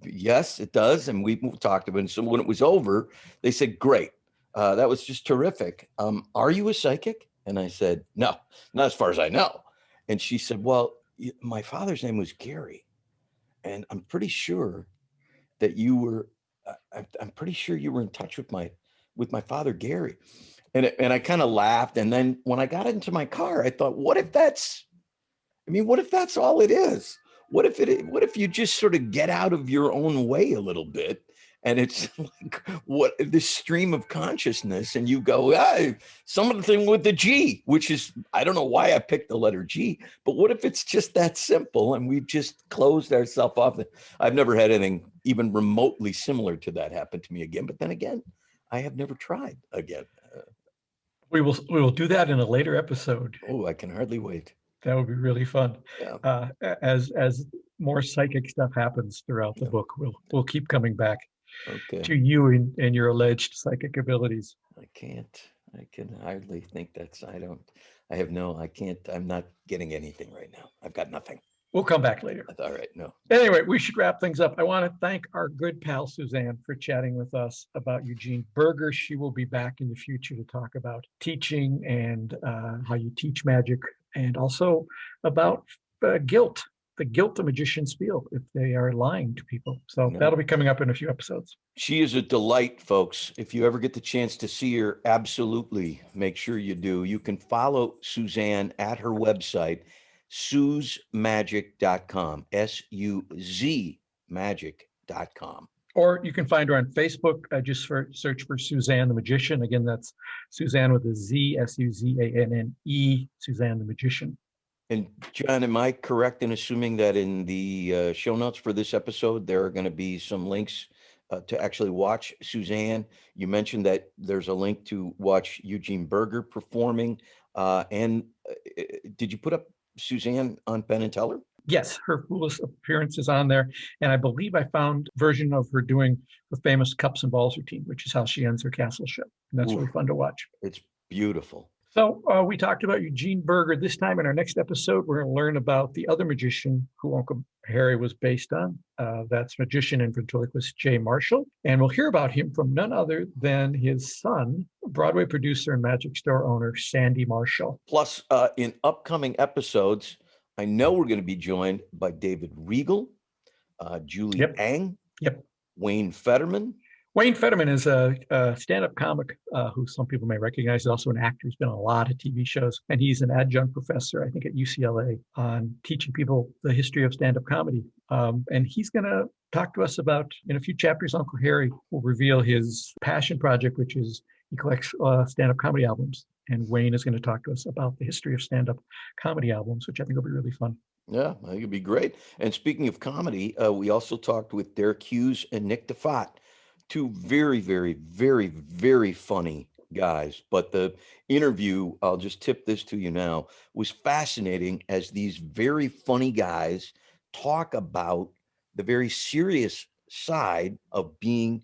Speaker 1: yes, it does. And we talked about it. And so when it was over, they said, great. That was just terrific. Are you a psychic? And I said, no, not as far as I know. And she said, well, my father's name was Gary. And I'm pretty sure that you were, I'm pretty sure you were in touch with my father, Gary. And I kind of laughed. And then when I got into my car, I thought, what if that's all it is? What if you just sort of get out of your own way a little bit, and it's like this stream of consciousness, and you go, something with the G, which is, I don't know why I picked the letter G, but what if it's just that simple and we've just closed ourselves off? I've never had anything even remotely similar to that happen to me again. But then again, I have never tried again.
Speaker 2: We will do that in a later episode.
Speaker 1: Oh, I can hardly wait.
Speaker 2: That would be really fun.
Speaker 1: Yeah.
Speaker 2: As more psychic stuff happens throughout the book, we'll keep coming back to you and your alleged psychic abilities.
Speaker 1: I can hardly think I'm not getting anything right now. I've got nothing.
Speaker 2: We'll come back later.
Speaker 1: All right. No.
Speaker 2: Anyway, we should wrap things up. I want to thank our good pal Suzanne for chatting with us about Eugene Burger. She will be back in the future to talk about teaching and how you teach magic, and also about guilt, the guilt the magicians feel if they are lying to people. So that'll be coming up in a few episodes.
Speaker 1: She is a delight, folks. If you ever get the chance to see her, absolutely make sure you do. You can follow Suzanne at her website, SuzMagic.com, SUZ magic.com.
Speaker 2: Or you can find her on Facebook. Just search for Suzanne the Magician. Again, that's Suzanne with a Z, SUZANNE, Suzanne the Magician.
Speaker 1: And John, am I correct in assuming that in the show notes for this episode, there are going to be some links to actually watch Suzanne? You mentioned that there's a link to watch Eugene Burger performing. And did you put up Suzanne on Penn and Teller?
Speaker 2: Yes, her Foolish appearance is on there. And I believe I found a version of her doing the famous cups and balls routine, which is how she ends her castle show. And that's really fun to watch.
Speaker 1: It's beautiful.
Speaker 2: So we talked about Eugene Burger. This time in our next episode, we're going to learn about the other magician who Uncle Harry was based on. That's magician and ventriloquist Jay Marshall. And we'll hear about him from none other than his son, Broadway producer and magic store owner, Sandy Marshall.
Speaker 1: Plus, in upcoming episodes, I know we're going to be joined by David Regal, Julie Ang, Wayne Fetterman.
Speaker 2: Wayne Fetterman is a stand-up comic who some people may recognize. He's also an actor. He's been on a lot of TV shows, and he's an adjunct professor, I think, at UCLA on teaching people the history of stand-up comedy. And he's going to talk to us about, in a few chapters, Uncle Harry will reveal his passion project, which is he collects stand-up comedy albums. And Wayne is going to talk to us about the history of stand-up comedy albums, which I think will be really fun.
Speaker 1: Yeah, I think it'd be great. And speaking of comedy, we also talked with Derek Hughes and Nick DeFott. Two very, very, very, very funny guys. But the interview, I'll just tip this to you now, was fascinating as these very funny guys talk about the very serious side of being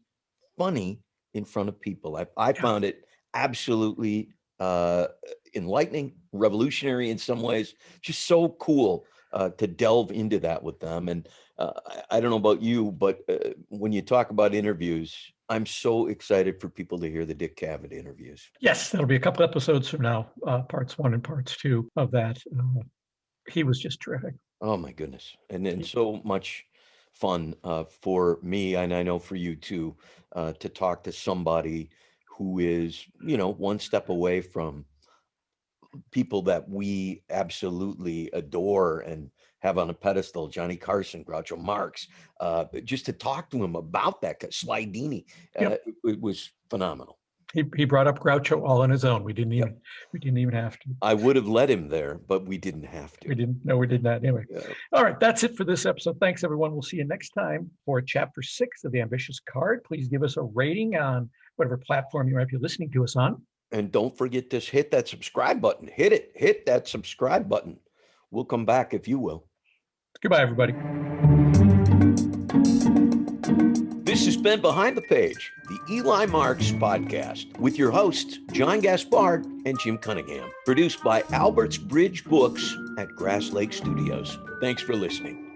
Speaker 1: funny in front of people. I found it absolutely enlightening, revolutionary in some ways, just so cool to delve into that with them. And I don't know about you, but when you talk about interviews, I'm so excited for people to hear the Dick Cavett interviews.
Speaker 2: Yes, that'll be a couple episodes from now, parts 1 and parts 2 of that. He was just terrific.
Speaker 1: Oh my goodness. And then so much fun for me, and I know for you too, to talk to somebody who is, one step away from people that we absolutely adore and have on a pedestal. Johnny Carson, Groucho Marx, just to talk to him about that, Slidini, it was phenomenal.
Speaker 2: He brought up Groucho all on his own. We didn't even have to.
Speaker 1: I would have led him there, but we didn't have to.
Speaker 2: We did not. Anyway. Yeah. All right. That's it for this episode. Thanks, everyone. We'll see you next time for chapter 6 of The Ambitious Card. Please give us a rating on whatever platform you might be listening to us on.
Speaker 1: And don't forget to hit that subscribe button. Hit it. Hit that subscribe button. We'll come back if you will.
Speaker 2: Goodbye, everybody.
Speaker 1: This has been Behind the Page, the Eli Marks podcast, with your hosts, John Gaspard and Jim Cunningham. Produced by Albert's Bridge Books at Grass Lake Studios. Thanks for listening.